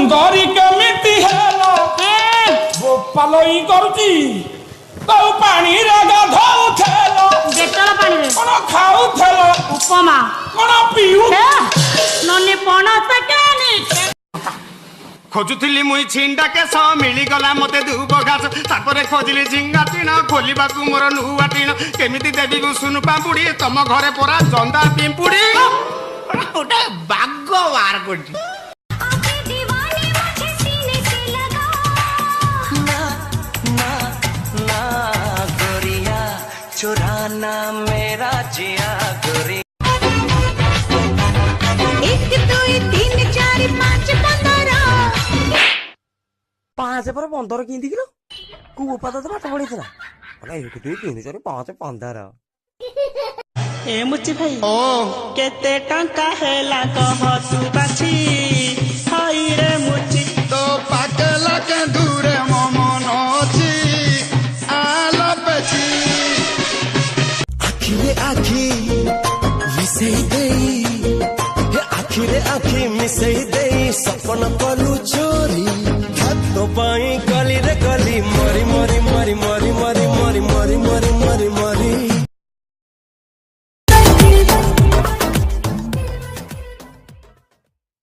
सुंदरी केमिति हेलो गोपालई करूची तो पानी रे गाधौथेलो डेटल पानी रे कोन खाउथेलो उपमा कोन पिउ नन्ने पणस केनी खोजुली मुई छिंडा केस मिलीगला मते धूप घास तापर खोजिली झिंगा टीण खोलवा मोर नुआ टीण केमिति देवी मु सुनु पापुड़ी तम घरे परा जंदा पिंपुड़ी गोटे बाग वार कोटी चुराना मेरा जिया गोरी 1 2 3 4 5 15 5 पर 15 किंदी किलो को उपादा तो पाठ पड़ी थला अरे 1 2 3 4 5 15 ए मुच्ची भाई ओ केते टंका हेला कह तू बाछी हाई रे मुच्ची तो पाकेला के दूरे मन अछि आला पेची आखिरे आखी मिसई देई हे आखिरे आखी मिसई देई सपन कलु चोरी हाथ पाई गली रे गली